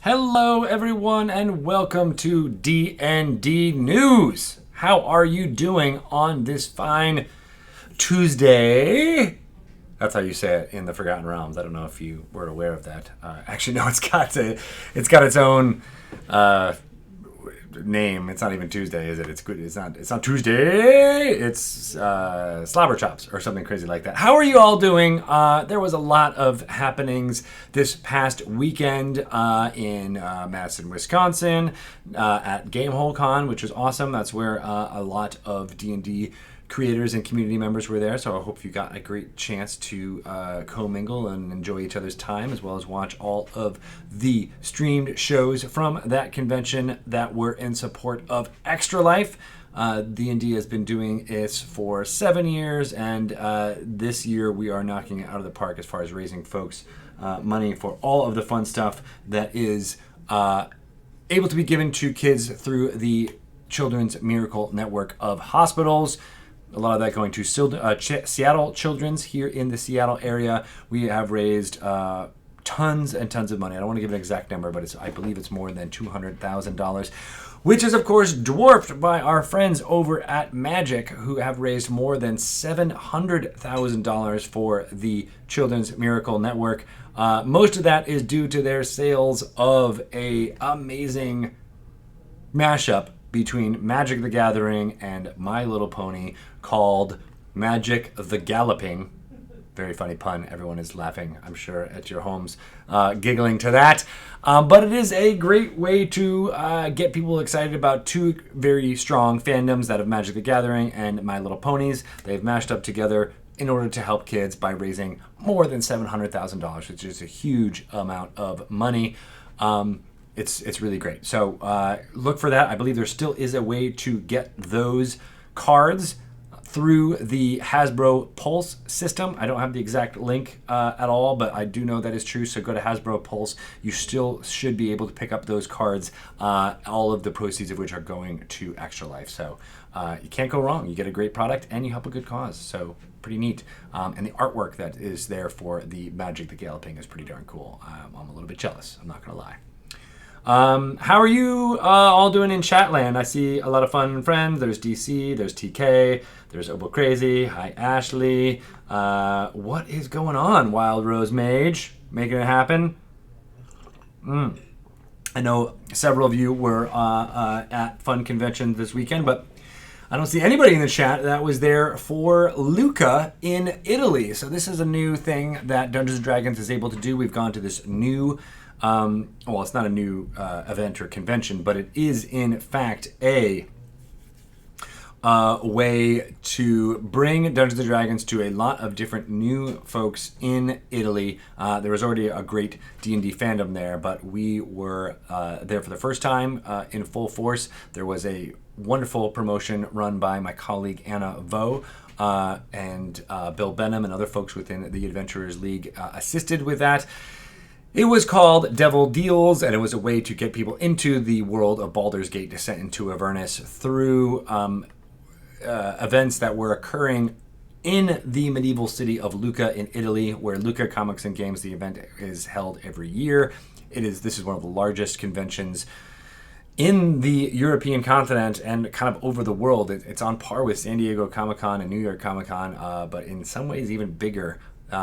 Hello, everyone, and welcome to D&D News. How are you doing on this fine Tuesday? That's how you say it in the Forgotten Realms. I don't know if you were aware of that. Actually, no, it's got its own name. It's not even Tuesday, is it? It's good. It's not Tuesday. It's Slobber Chops or something crazy like that. How are you all doing? There was a lot of happenings this past weekend in Madison, Wisconsin, at Gamehole Con, which was awesome. That's where a lot of D&D creators and community members were there, so I hope you got a great chance to commingle and enjoy each other's time, as well as watch all of the streamed shows from that convention that were in support of Extra Life. D&D has been doing this for 7 years, and this year we are knocking it out of the park as far as raising folks money for all of the fun stuff that is able to be given to kids through the Children's Miracle Network of Hospitals. A lot of that going to Seattle Children's here in the Seattle area. We have raised tons and tons of money. I don't want to give an exact number, but I believe it's more than $200,000, which is, of course, dwarfed by our friends over at Magic, who have raised more than $700,000 for the Children's Miracle Network. Most of that is due to their sales of a amazing mashup between Magic the Gathering and My Little Pony called Magic the Galloping. Very funny pun. Everyone is laughing, I'm sure, at your homes, giggling to that. But it is a great way to get people excited about two very strong fandoms, that of Magic the Gathering and My Little Ponies. They've mashed up together in order to help kids by raising more than $700,000, which is a huge amount of money. It's really great. So look for that. I believe there still is a way to get those cards through the Hasbro Pulse system. I don't have the exact link at all, but I do know that is true. So go to Hasbro Pulse. You still should be able to pick up those cards, all of the proceeds of which are going to Extra Life. So you can't go wrong. You get a great product and you help a good cause. So pretty neat. And the artwork that is there for the Magic the Galloping is pretty darn cool. I'm a little bit jealous. I'm not going to lie. How are you all doing in Chatland? I see a lot of fun friends. There's DC, there's TK, there's Obo Crazy. Hi, Ashley. What is going on, Wild Rose Mage? Making it happen? I know several of you were at fun conventions this weekend, but I don't see anybody in the chat that was there for Lucca in Italy. So this is a new thing that Dungeons & Dragons is able to do. We've gone to this new well, it's not a new event or convention, but it is in fact a way to bring Dungeons & Dragons to a lot of different new folks in Italy. There was already a great D&D fandom there, but we were there for the first time in full force. There was a wonderful promotion run by my colleague Anna Vo, and Bill Benham and other folks within the Adventurers League assisted with that. It was called Devil Deals, and it was a way to get people into the world of Baldur's Gate Descent into Avernus through events that were occurring in the medieval city of Lucca in Italy, where Lucca Comics and Games, the event, is held every year. This is one of the largest conventions in the European continent and kind of over the world. It's on par with San Diego Comic-Con and New York Comic-Con, but in some ways even bigger.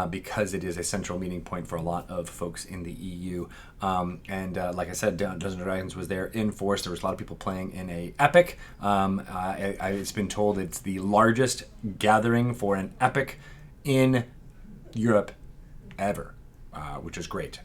Because it is a central meeting point for a lot of folks in the EU. Like I said, Dungeons & Dragons was there in force. There was a lot of people playing in a epic. It's been told it's the largest gathering for an epic in Europe ever, which is great.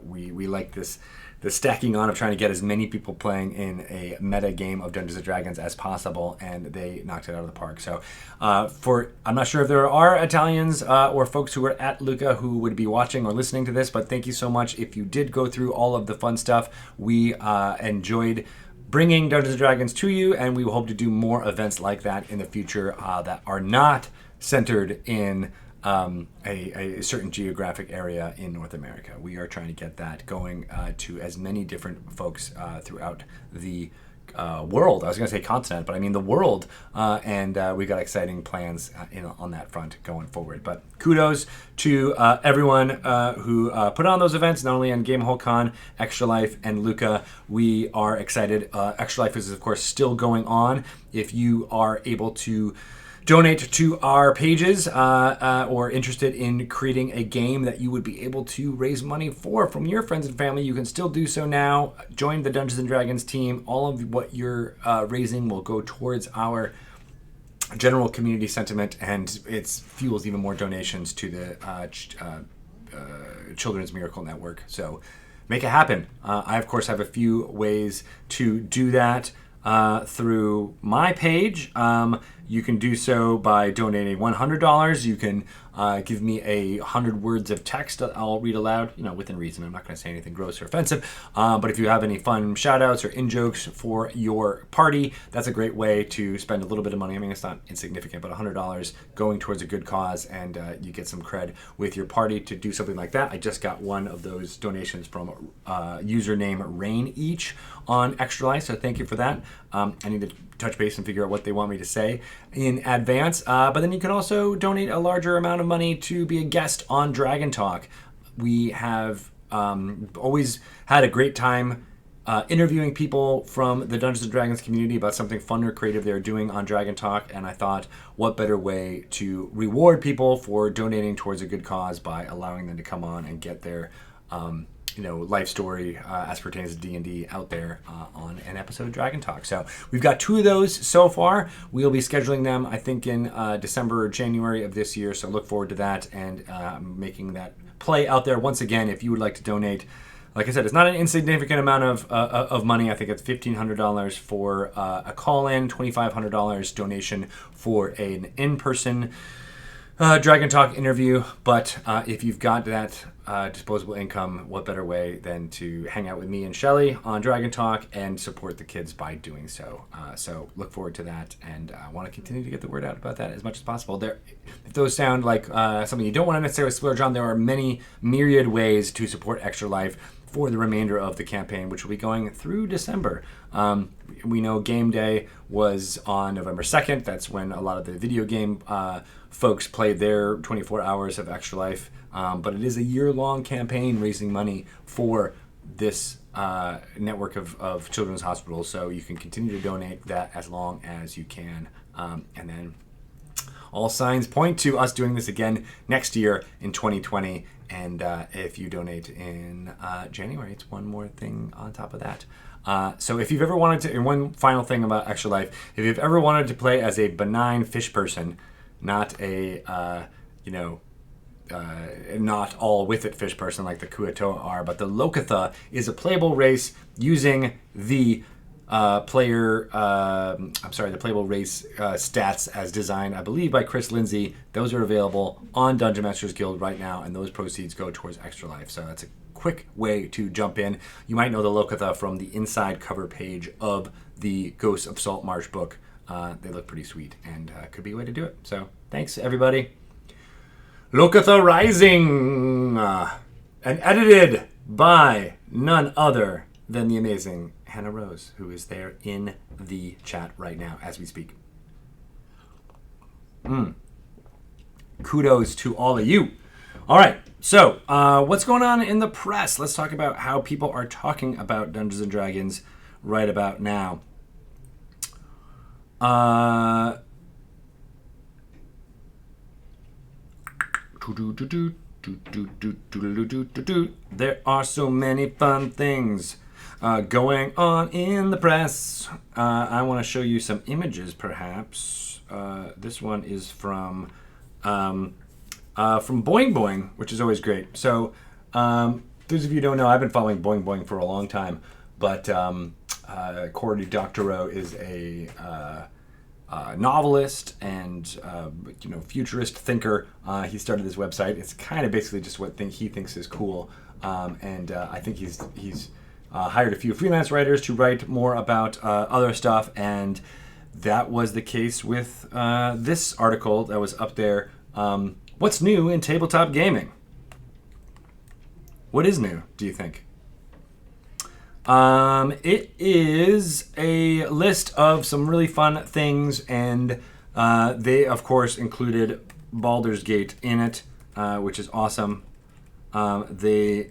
We like the stacking on of trying to get as many people playing in a meta game of Dungeons & Dragons as possible, and they knocked it out of the park. So I'm not sure if there are Italians or folks who were at Lucca who would be watching or listening to this, but thank you so much. If you did go through all of the fun stuff, we enjoyed bringing Dungeons & Dragons to you, and we will hope to do more events like that in the future that are not centered in a certain geographic area in North America. We are trying to get that going to as many different folks throughout the world. I was going to say continent, but I mean the world. And we've got exciting plans on that front going forward. But kudos to everyone who put on those events, not only on Gamehole Con, Extra Life, and Luca. We are excited. Extra Life is, of course, still going on. If you are able to donate to our pages or interested in creating a game that you would be able to raise money for from your friends and family, you can still do so now. Join the Dungeons & Dragons team. All of what you're raising will go towards our general community sentiment, and it fuels even more donations to the Children's Miracle Network. So make it happen. I, of course, have a few ways to do that through my page. You can do so by donating $100. You can give me 100 words of text that I'll read aloud, within reason. I'm not going to say anything gross or offensive. But if you have any fun shout-outs or in-jokes for your party, that's a great way to spend a little bit of money. I mean, it's not insignificant, but $100 going towards a good cause, and you get some cred with your party to do something like that. I just got one of those donations from username Rain Each on Extra Life, so thank you for that. I need to touch base and figure out what they want me to say in advance. But then you can also donate a larger amount of money to be a guest on Dragon Talk. We have always had a great time interviewing people from the Dungeons & Dragons community about something fun or creative they're doing on Dragon Talk, and I thought, what better way to reward people for donating towards a good cause by allowing them to come on and get their life story as pertains to D&D out there on an episode of Dragon Talk. So we've got 2 of those so far. We'll be scheduling them, I think, in December or January of this year. So look forward to that and making that play out there. Once again, if you would like to donate, like I said, it's not an insignificant amount of money. I think it's $1,500 for a call-in, $2,500 donation for an in-person Dragon Talk interview. But if you've got that disposable income, what better way than to hang out with me and Shelly on Dragon Talk and support the kids by doing so. So look forward to that, and I want to continue to get the word out about that as much as possible. If those sound like something you don't want to necessarily splurge on, there are many myriad ways to support Extra Life for the remainder of the campaign, which will be going through December. We know game day was on November 2nd. That's when a lot of the video game folks played their 24 hours of Extra Life. But it is a year-long campaign raising money for this network of children's hospitals. So you can continue to donate that as long as you can. And then all signs point to us doing this again next year in 2020. And if you donate in January, it's one more thing on top of that. So if you've ever wanted to, and one final thing about Extra Life, if you've ever wanted to play as a benign fish person, not a, not all with it fish person like the Kuatoa are, but the Lokatha is a playable race using the the playable race stats as designed, I believe, by Chris Lindsay. Those are available on Dungeon Masters Guild right now, and those proceeds go towards Extra Life. So that's a quick way to jump in. You might know the Lokatha from the inside cover page of the Ghosts of Saltmarsh book. They look pretty sweet, and could be a way to do it. So thanks, everybody. Lokatha Rising, and edited by none other than the amazing Hannah Rose, who is there in the chat right now as we speak. Kudos to all of you. All right, so what's going on in the press? Let's talk about how people are talking about Dungeons & Dragons right about now. There are so many fun things going on in the press. I want to show you some images, perhaps. This one is from Boing Boing, which is always great. So, those of you who don't know, I've been following Boing Boing for a long time, but Cory Doctorow is a novelist and futurist thinker. He started this website. It's kind of basically just what he thinks is cool, and I think he's hired a few freelance writers to write more about other stuff, and that was the case with this article that was up there. What's new in tabletop gaming? What is new, do you think? It is a list of some really fun things, and they, of course, included Baldur's Gate in it, which is awesome. They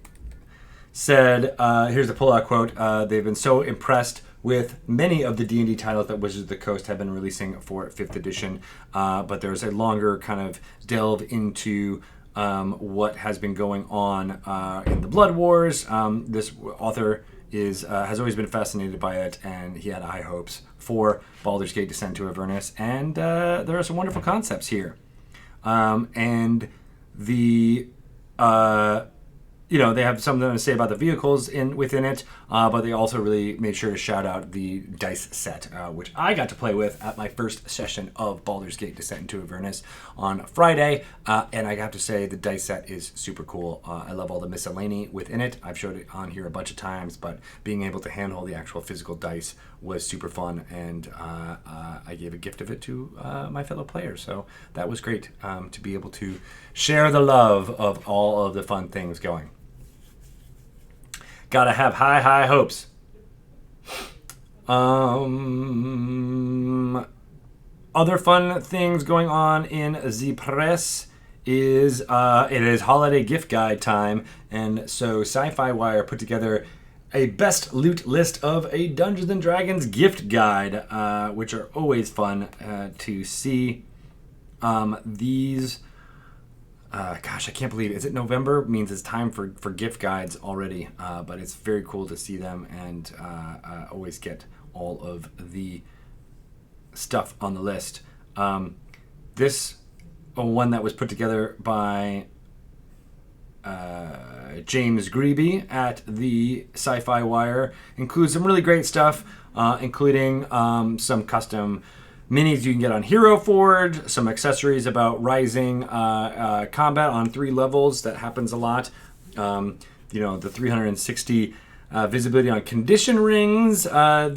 said, here's the pullout quote, they've been so impressed with many of the D&D titles that Wizards of the Coast have been releasing for 5th edition, but there's a longer kind of delve into what has been going on in the Blood Wars. This author has always been fascinated by it, and he had high hopes for Baldur's Gate Descent to Avernus, and there are some wonderful concepts here. And the they have something to say about the vehicles within it, but they also really made sure to shout out the dice set, which I got to play with at my first session of Baldur's Gate Descent into Avernus on Friday, and I have to say the dice set is super cool. I love all the miscellany within it. I've showed it on here a bunch of times, but being able to handle the actual physical dice was super fun, and I gave a gift of it to my fellow players, so that was great to be able to share the love of all of the fun things going. Gotta have high hopes. Other fun things going on in the press is it is holiday gift guide time, and so Sci-Fi Wire put together a best loot list of a Dungeons and Dragons gift guide, which are always fun to see. These. Gosh, I can't believe it. Is it November? It means it's time for gift guides already. But it's very cool to see them and always get all of the stuff on the list. This one that was put together by James Greeby at the Sci-Fi Wire includes some really great stuff, including some custom minis you can get on Hero Forge, some accessories about rising combat on 3 levels. That happens a lot. The 360 visibility on condition rings.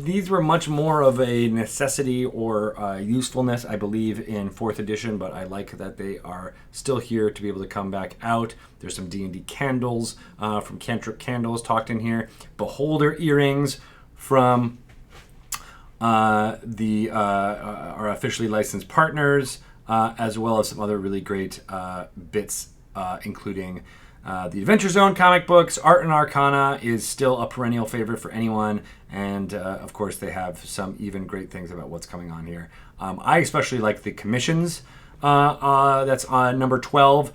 These were much more of a necessity or usefulness, I believe, in 4th edition, but I like that they are still here to be able to come back out. There's some D&D candles from Cantrip Candles talked in here. Beholder earrings from our officially licensed partners, as well as some other really great bits, including the Adventure Zone comic books. Art and Arcana is still a perennial favorite for anyone, and of course they have some even great things about what's coming on here. I especially like the commissions. That's on number 12,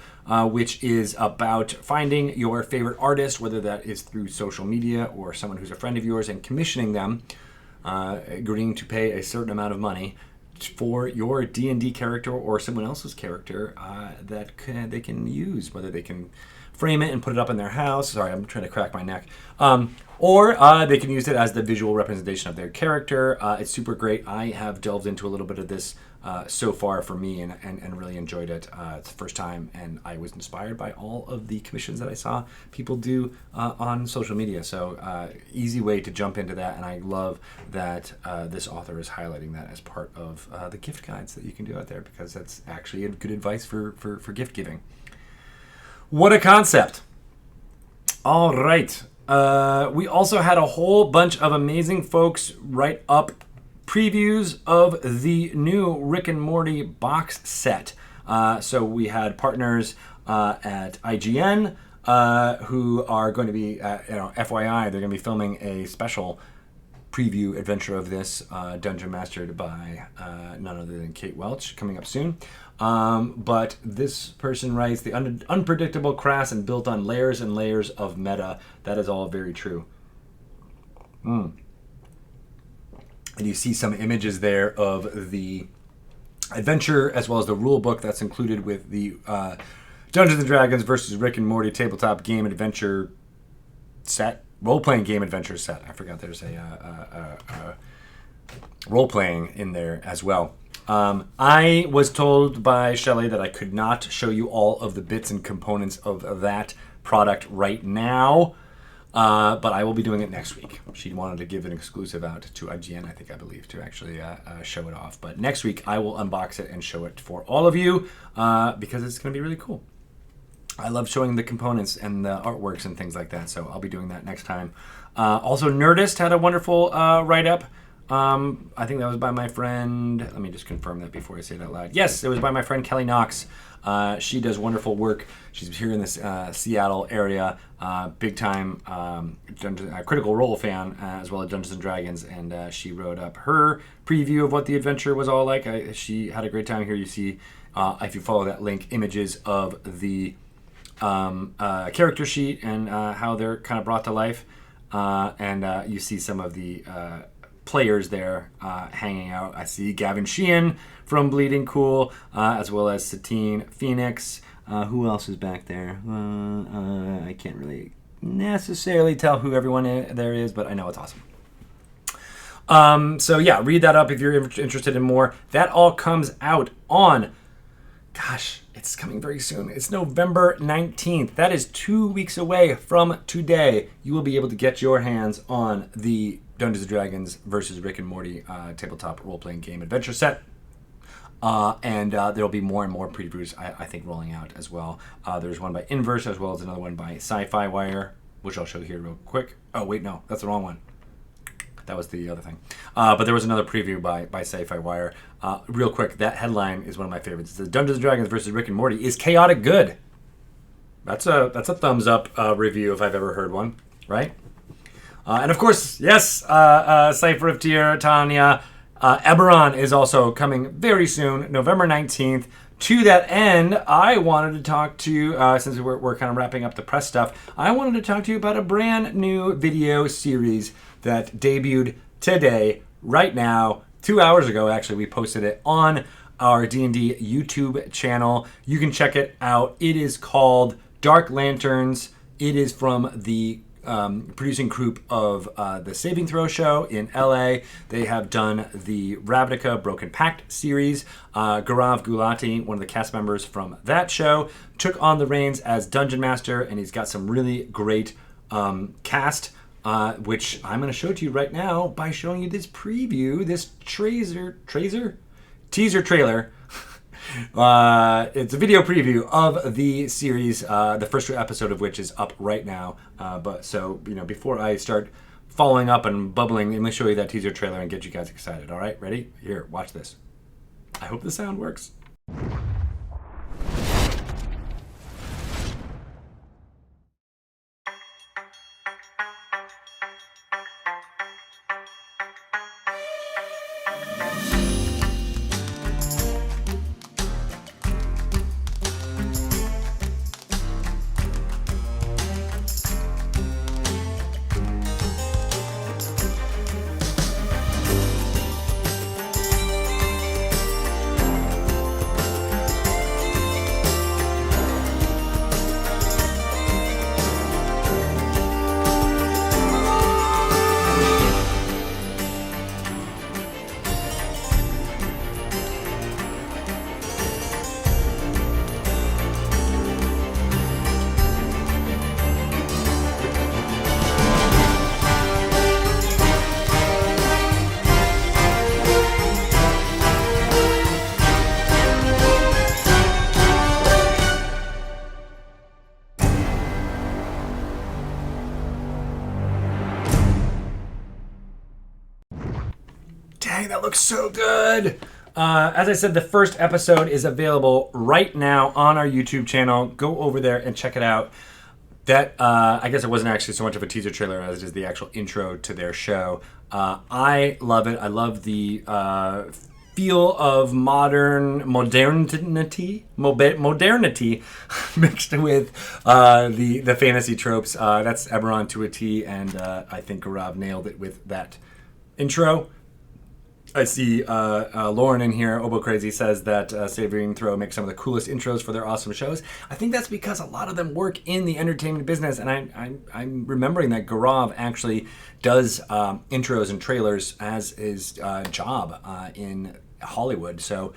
which is about finding your favorite artist, whether that is through social media or someone who's a friend of yours, and commissioning them. Agreeing to pay a certain amount of money for your D&D character or someone else's character that they can use, whether they can frame it and put it up in their house. Sorry, I'm trying to crack my neck. Or they can use it as the visual representation of their character. It's super great. I have delved into a little bit of this so far for me and really enjoyed it. It's the first time, and I was inspired by all of the commissions that I saw people do on social media. So easy way to jump into that, and I love that this author is highlighting that as part of the gift guides that you can do out there, because that's actually a good advice for gift giving. What a concept. All right. We also had a whole bunch of amazing folks write up previews of the new Rick and Morty box set. So we had partners at IGN who are going to be, FYI, they're going to be filming a special preview adventure of this, dungeon mastered by none other than Kate Welch, coming up soon. But this person writes, the unpredictable, crass, and built on layers and layers of meta. That is all very true. And you see some images there of the adventure as well as the rule book that's included with the Dungeons and Dragons versus Rick and Morty tabletop game adventure set, role-playing game adventure set. I forgot there's a role-playing in there as well. I was told by Shelley that I could not show you all of the bits and components of that product right now, but I will be doing it next week. She wanted to give an exclusive out to IGN, I believe, to actually show it off. But next week I will unbox it and show it for all of you because it's going to be really cool. I love showing the components and the artworks and things like that, so I'll be doing that next time. Also, Nerdist had a wonderful write-up. I think that was by my friend. Let me just confirm that before I say it out loud. Yes, it was by my friend Kelly Knox. She does wonderful work. She's here in this Seattle area, big time Critical Role fan, as well as Dungeons and Dragons. And she wrote up her preview of what the adventure was all like. She had a great time here. You see, if you follow that link, images of the character sheet and how they're kind of brought to life. And you see some of the players there hanging out. I see Gavin Sheehan from Bleeding Cool, as well as Satine Phoenix. Who else is back there? I can't really necessarily tell who everyone there is, but I know it's awesome. So yeah, read that up if you're interested in more. That all comes out on, gosh, it's coming very soon. It's November 19th. That is 2 weeks away from today. You will be able to get your hands on the Dungeons & Dragons versus Rick and Morty tabletop role-playing game adventure set. And there will be more and more previews, I think, rolling out as well. There's one by Inverse, as well as another one by Sci-Fi Wire, which I'll show here real quick. Oh, wait, no, that's the wrong one. That was the other thing. But there was another preview by Sci-Fi Wire. Real quick, that headline is one of my favorites. It says, Dungeons & Dragons versus Rick and Morty is chaotic good. That's a thumbs up review if I've ever heard one, right? And of course, yes, Cypher of Tyr, Tanya, Eberron is also coming very soon, November 19th. To that end, I wanted to talk to you, since we're kind of wrapping up the press stuff, I wanted to talk to you about a brand new video series that debuted today, right now, 2 hours ago, actually. We posted it on our D&D YouTube channel. You can check it out. It is called Dark Lanterns. It is from the producing group of the Saving Throw show in LA. They have done the Ravnica Broken Pact series. Gaurav Gulati, one of the cast members from that show, took on the reins as Dungeon Master, and he's got some really great cast, which I'm going to show to you right now by showing you this preview, this teaser trailer. It's a video preview of the series, the first episode of which is up right now. But so, before I start following up and bubbling, let me show you that teaser trailer and get you guys excited. All right, ready? Here, watch this. I hope the sound works. Dang, that looks so good. As I said, the first episode is available right now on our YouTube channel. Go over there and check it out. That, I guess it wasn't actually so much of a teaser trailer as it is the actual intro to their show. I love it. I love the feel of modernity mixed with the fantasy tropes. That's Eberron to a T, and I think Gaurav nailed it with that intro. I see Lauren in here, Obo Crazy, says that Saving Throw makes some of the coolest intros for their awesome shows. I think that's because a lot of them work in the entertainment business, and I'm remembering that Gaurav actually does intros and trailers as his job in Hollywood. So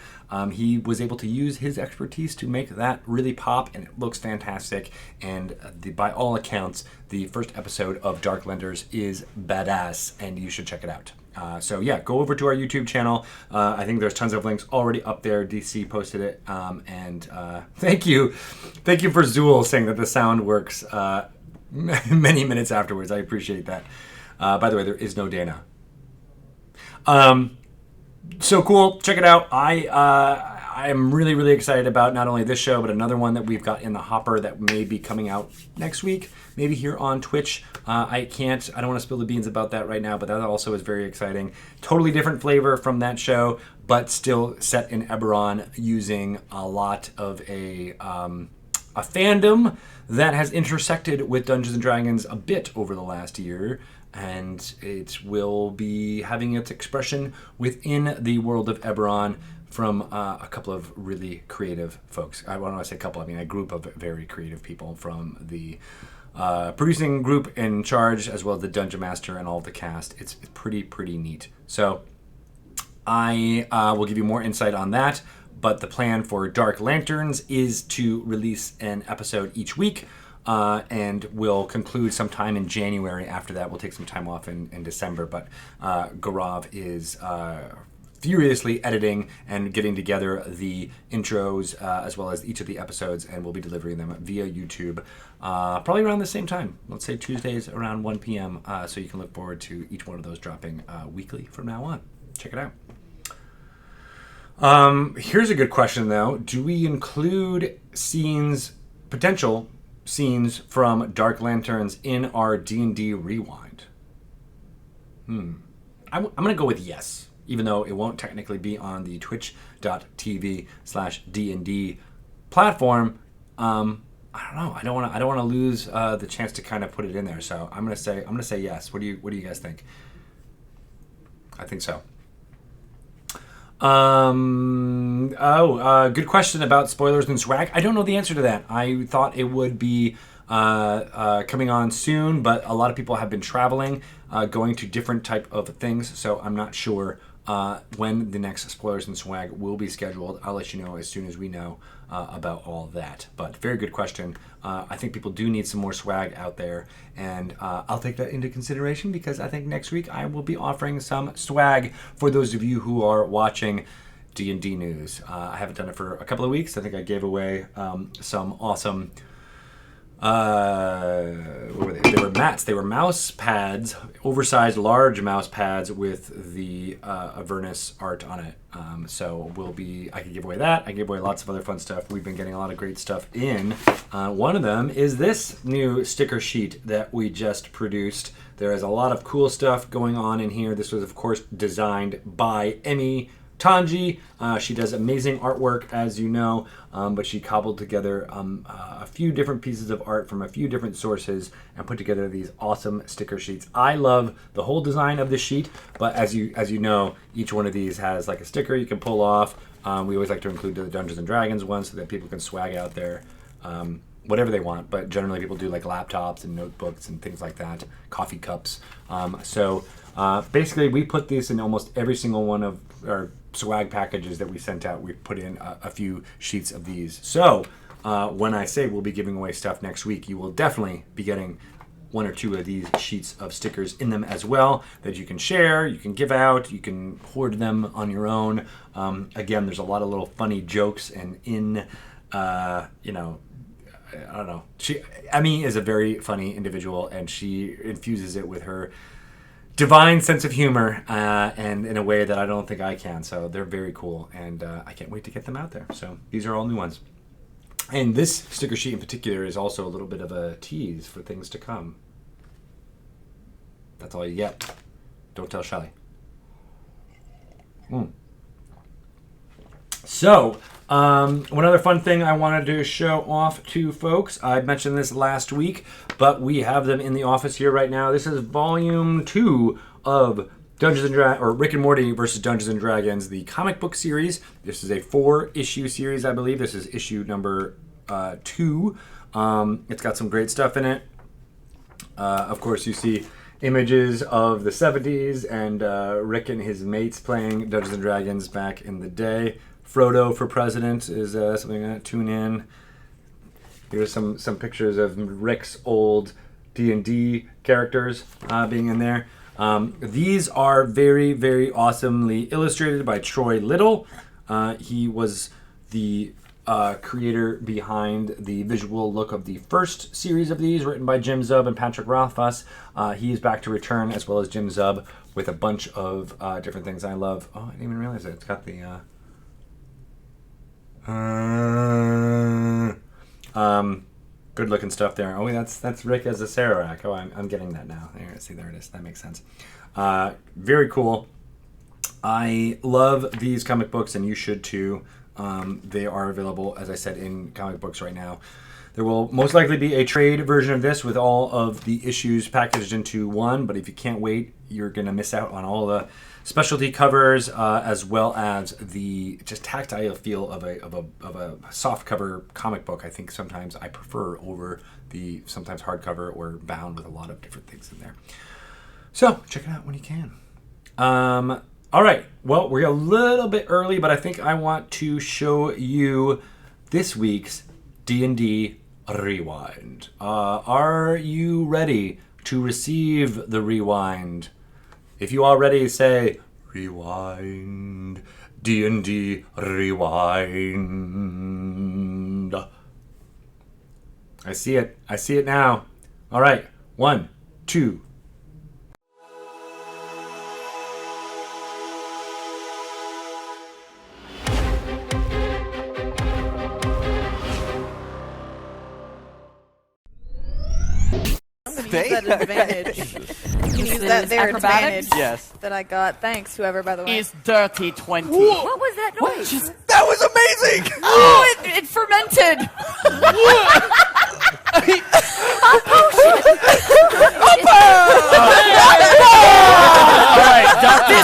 he was able to use his expertise to make that really pop, and it looks fantastic. And by all accounts, the first episode of Dark Lenders is badass, and you should check it out. So yeah, go over to our YouTube channel. I think there's tons of links already up there. DC posted it, and thank you for Zool saying that the sound works many minutes afterwards. I appreciate that. By the way, there is no Dana. So cool. Check it out. I am really, really excited about not only this show, but another one that we've got in the hopper that may be coming out next week, maybe here on Twitch. I don't want to spill the beans about that right now, but that also is very exciting. Totally different flavor from that show, but still set in Eberron, using a lot of a fandom that has intersected with Dungeons & Dragons a bit over the last year. And it will be having its expression within the world of Eberron from a couple of really creative folks. I don't want to say a couple, I mean a group of very creative people from the producing group in charge, as well as the Dungeon Master and all of the cast. It's pretty neat. So I will give you more insight on that, but the plan for Dark Lanterns is to release an episode each week. And we'll conclude sometime in January. After that, we'll take some time off in December. But Gaurav is furiously editing and getting together the intros as well as each of the episodes, and we'll be delivering them via YouTube probably around the same time. Let's say Tuesdays around 1 p.m. So you can look forward to each one of those dropping weekly from now on. Check it out. Here's a good question, though. Do we include potential scenes from Dark Lanterns in our D&D Rewind? I'm going to go with yes, even though it won't technically be on the twitch.tv/D&D platform. I don't know. I don't want to lose the chance to kind of put it in there. So I'm going to say yes. What do you guys think? I think so. Good question about spoilers and swag. I don't know the answer to that. I thought it would be coming on soon, but a lot of people have been traveling, going to different type of things, so I'm not sure when the next spoilers and swag will be scheduled. I'll let you know as soon as we know about all that. But very good question. I think people do need some more swag out there, and I'll take that into consideration, because I think next week I will be offering some swag for those of you who are watching D&D news. I haven't done it for a couple of weeks. I think I gave away some awesome what were they? They were mats. They were mouse pads, oversized large mouse pads with the Avernus art on it. So I can give away that. I gave away lots of other fun stuff. We've been getting a lot of great stuff in. One of them is this new sticker sheet that we just produced. There is a lot of cool stuff going on in here. This was, of course, designed by Emmy Tanji. She does amazing artwork, as you know, but she cobbled together a few different pieces of art from a few different sources and put together these awesome sticker sheets. I love the whole design of the sheet, but as you know, each one of these has like a sticker you can pull off. We always like to include the Dungeons and Dragons one so that people can swag out there whatever they want, but generally people do like laptops and notebooks and things like that, coffee cups. Basically, we put this in almost every single one of our swag packages that we sent out. We put in a few sheets of these. So when I say we'll be giving away stuff next week, you will definitely be getting one or two of these sheets of stickers in them as well that you can share, you can give out, you can hoard them on your own. Again, there's a lot of little funny jokes, and I don't know. Emmy is a very funny individual, and she infuses it with her divine sense of humor, and in a way that I don't think I can. So they're very cool, and I can't wait to get them out there. So these are all new ones. And this sticker sheet in particular is also a little bit of a tease for things to come. That's all you get. Don't tell Shelly. So, one other fun thing I wanted to show off to folks. I mentioned this last week, but we have them in the office here right now. This is volume 2 of Rick and Morty versus Dungeons and Dragons, the comic book series. This is a 4-issue series, I believe. This is issue number 2. It's got some great stuff in it. Of course, you see images of the 70s and Rick and his mates playing Dungeons and Dragons back in the day. Frodo for president is something I'm going to tune in. Here's some pictures of Rick's old D&D characters being in there. These are very, very awesomely illustrated by Troy Little. He was the creator behind the visual look of the first series of these, written by Jim Zub and Patrick Rothfuss. He is back to return, as well as Jim Zub, with a bunch of different things I love. Oh, I didn't even realize it. It's got the... good looking stuff there. Oh, that's Rick as a Sararak. Oh, I'm getting that now. There it is. That makes sense. Very cool. I love these comic books, and you should too. They are available, as I said, in comic books right now. There will most likely be a trade version of this with all of the issues packaged into one, but if you can't wait, you're going to miss out on all the specialty covers, as well as the just tactile feel of a soft cover comic book. I think sometimes I prefer over the sometimes hardcover or bound with a lot of different things in there. So check it out when you can. All right. Well, we're a little bit early, but I think I want to show you this week's D&D Rewind. Are you ready to receive the rewind? If you are ready, say, rewind, D&D Rewind. I see it. I see it now. All right. 1, 2. That advantage. You can use that there advantage that I got. Thanks, whoever, by the way. Is dirty 20. What was that noise? That was amazing! Oh, it fermented! All right, Dr.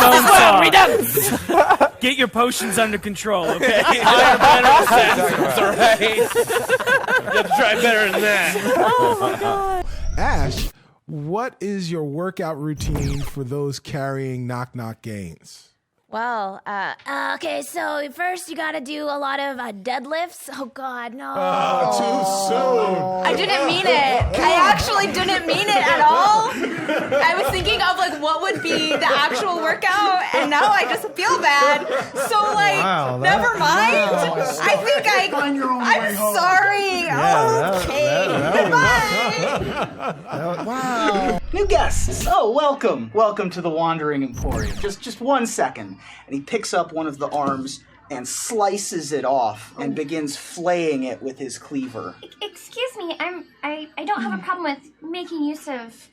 Bonesaw. Get your potions under control, okay? Higher, better assassins, all right? You have to try better than that. Oh, my God. Ash, what is your workout routine for those carrying knock-knock games? Well, okay, so first you gotta do a lot of deadlifts. Oh, God, no. Too soon. I didn't mean it. I actually didn't mean it at all. I was thinking of, like, what would be the actual workout, and now I just feel bad. So, like, never mind. I think I'm sorry. Okay. Wow. New guests. Oh, welcome. Welcome to the Wandering Emporium. Just 1 second. And he picks up one of the arms and slices it off and begins flaying it with his cleaver. Excuse me, I don't have a problem with making use of,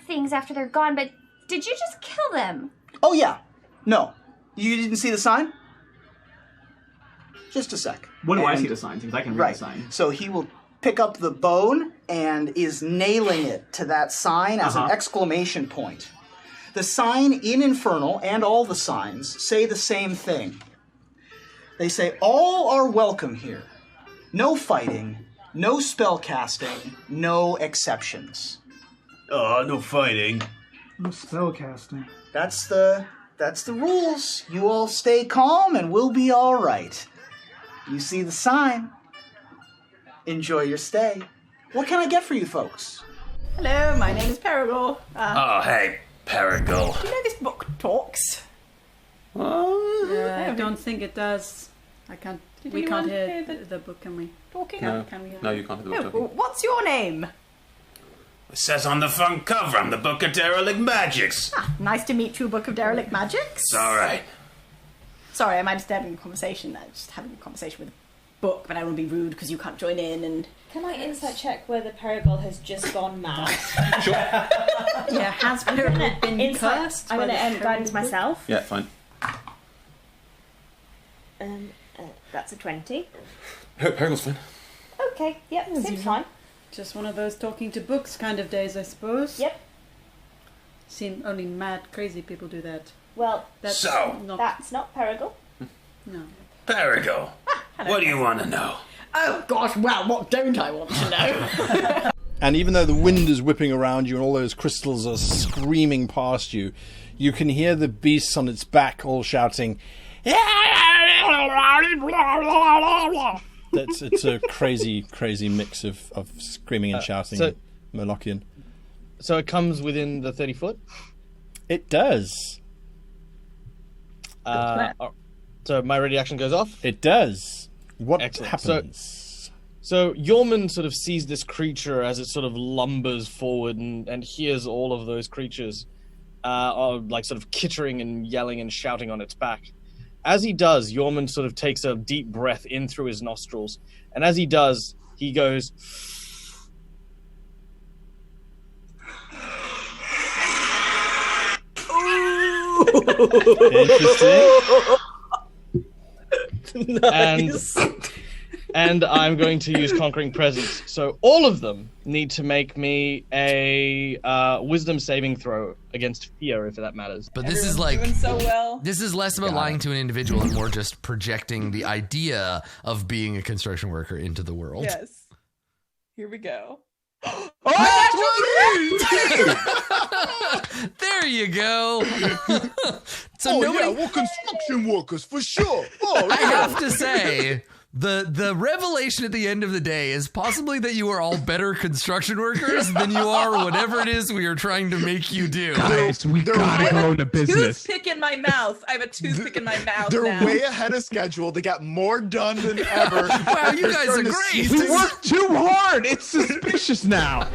things after they're gone, but did you just kill them? Oh, yeah. No. You didn't see the sign? Just a sec. When do I see the sign? Because I can read the sign. So he will pick up the bone and is nailing it to that sign as an exclamation point. The sign in Infernal and all the signs say the same thing. They say, all are welcome here. No fighting, no spell casting, no exceptions. No fighting. No spell casting. That's the rules. You all stay calm and we'll be all right. You see the sign. Enjoy your stay. What can I get for you folks? Hello, my name is Perigor. Hey, Perigal. Do you know this book talks? I don't think it does. We can't hear the book, can we? Talking? Can we? No, you can't hear the book talking. What's your name? It says on the front cover, I'm the Book of Derelict Magics. Nice to meet you, Book of Derelict Magics. It's all right. Sorry, am I just having a conversation? I'm just having a conversation with a book, but I don't want to be rude because you can't join in. And can I insight check whether Perigal has just gone mad? Sure. Yeah, has Perigal been cursed? I'm going to guidance myself. Yeah, fine. That's a 20. Perigal's fine. Okay, yep, seems fine. Just one of those talking to books kind of days, I suppose. Yep. Seen only mad, crazy people do that. Well, that's not Perigal. No. Perigal, what do you want to know? oh gosh, well, what don't I want to know? And even though the wind is whipping around you and all those crystals are screaming past you, you can hear the beasts on its back all shouting. It's a crazy mix of screaming and shouting Molochian. So it comes within the 30 foot? It does. So my ready action goes off? It does. What happens? So Yorman sort of sees this creature as it sort of lumbers forward and hears all of those creatures like sort of kittering and yelling and shouting on its back. As he does, Yorman sort of takes a deep breath in through his nostrils. And as he does, he goes... Interesting. Nice. And I'm going to use Conquering Presence. So all of them need to make me a wisdom saving throw against fear, if that matters. But this is like doing so well. This is less about lying to an individual and more just projecting the idea of being a construction worker into the world. Yes. Here we go. There you go. So nobody... we're construction workers for sure. Oh, I have to say, the revelation at the end of the day is possibly that you are all better construction workers than you are whatever it is we are trying to make you do. Guys, we gotta grow the business. Toothpick in my mouth. I have a toothpick in my mouth. They're now. way ahead of schedule. They got more done than ever. Wow, you guys are great. We worked too hard. It's suspicious now.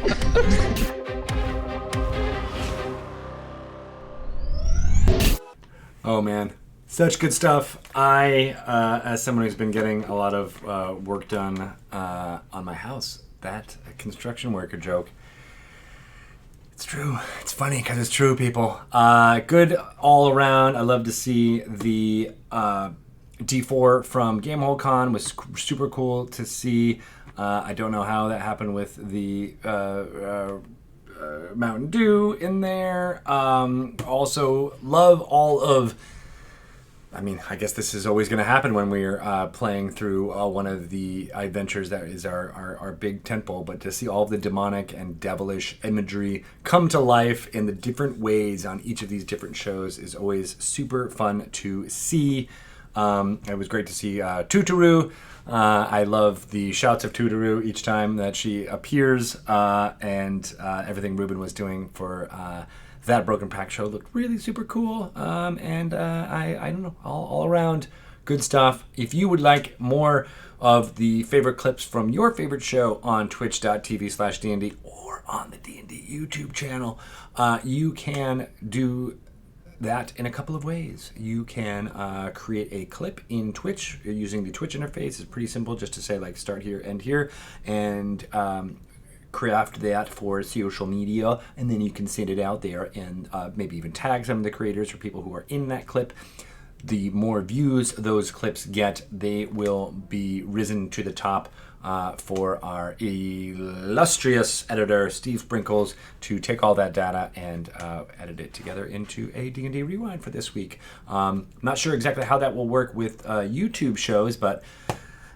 Oh man, such good stuff. I, as someone who's been getting a lot of work done on my house, that construction worker joke, it's true. It's funny because it's true, people. Good all around. I love to see the D4 from Gamehole Con was super cool to see. I don't know how that happened with the Mountain Dew in there. Also love all of, I mean, I guess this is always going to happen when we're playing through one of the adventures that is our big tentpole, but to see all of the demonic and devilish imagery come to life in the different ways on each of these different shows is always super fun to see. It was great to see Tutaru. I love the shouts of Tutaru each time that she appears, and everything Ruben was doing for that Broken Pack show looked really super cool. And I don't know, all around good stuff. If you would like more of the favorite clips from your favorite show on twitch.tv/D&D or on the D&D YouTube channel, you can do that in a couple of ways. You can create a clip in Twitch using the Twitch interface. It's pretty simple, just to say like start here, end here, and craft that for social media, and then you can send it out there and maybe even tag some of the creators or people who are in that clip. The more views those clips get, they will be risen to the top for our illustrious editor, Steve Sprinkles, to take all that data and edit it together into a D&D Rewind for this week. Not sure exactly how that will work with YouTube shows, but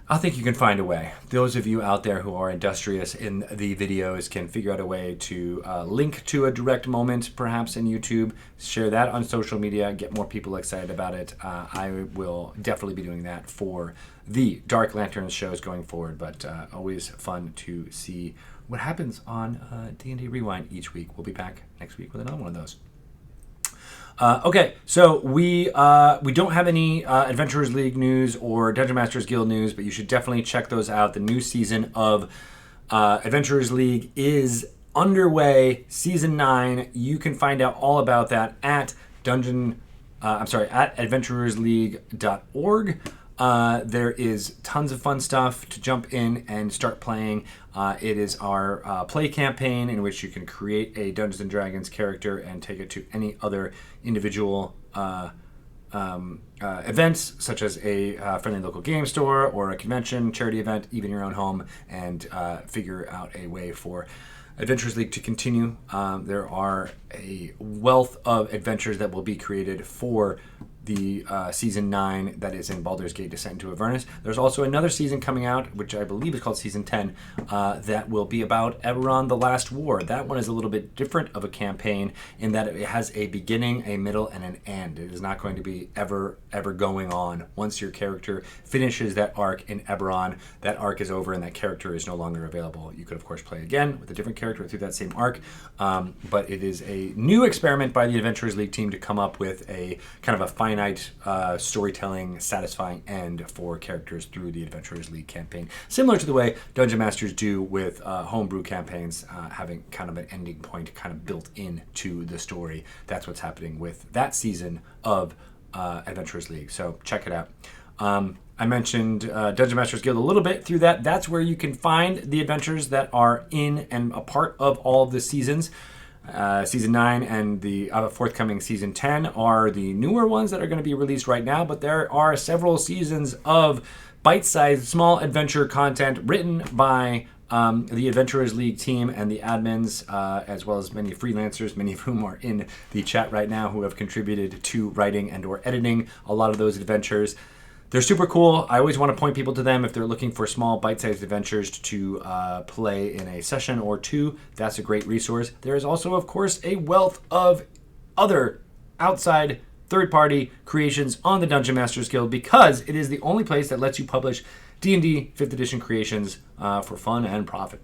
I think you can find a way. Those of you out there who are industrious in the videos can figure out a way to link to a direct moment, perhaps in YouTube, share that on social media, get more people excited about it. I will definitely be doing that for the Dark Lanterns shows going forward, but always fun to see what happens on D&D Rewind each week. We'll be back next week with another one of those. Okay, so we don't have any Adventurers League news or Dungeon Masters Guild news, but you should definitely check those out. The new season of Adventurers League is underway, season 9. You can find out all about that at adventurersleague.org. There is tons of fun stuff to jump in and start playing. It is our play campaign in which you can create a Dungeons & Dragons character and take it to any other individual events, such as a friendly local game store or a convention, charity event, even your own home, and figure out a way for Adventurers League to continue. There are a wealth of adventures that will be created for the season 9 that is in Baldur's Gate Descent into Avernus. There's also another season coming out, which I believe is called season 10, that will be about Eberron: The Last War. That one is a little bit different of a campaign in that it has a beginning, a middle, and an end. It is not going to be ever going on. Once your character finishes that arc in Eberron, that arc is over and that character is no longer available. You could, of course, play again with a different character through that same arc, but it is a new experiment by the Adventurers League team to come up with a kind of a finite storytelling, satisfying end for characters through the Adventurers League campaign, similar to the way Dungeon Masters do with homebrew campaigns, having kind of an ending point kind of built into the story. That's what's happening with that season of Adventurers League. So check it out. I mentioned Dungeon Masters Guild a little bit through that. That's where you can find the adventures that are in and a part of all of the seasons. Season 9 and the forthcoming Season 10 are the newer ones that are going to be released right now, but there are several seasons of bite-sized, small adventure content written by the Adventurers League team and the admins, as well as many freelancers, many of whom are in the chat right now, who have contributed to writing and or editing a lot of those adventures. They're super cool. I always want to point people to them if they're looking for small bite-sized adventures to play in a session or two. That's a great resource. There is also, of course, a wealth of other outside third-party creations on the Dungeon Masters Guild, because it is the only place that lets you publish D&D 5th edition creations for fun and profit.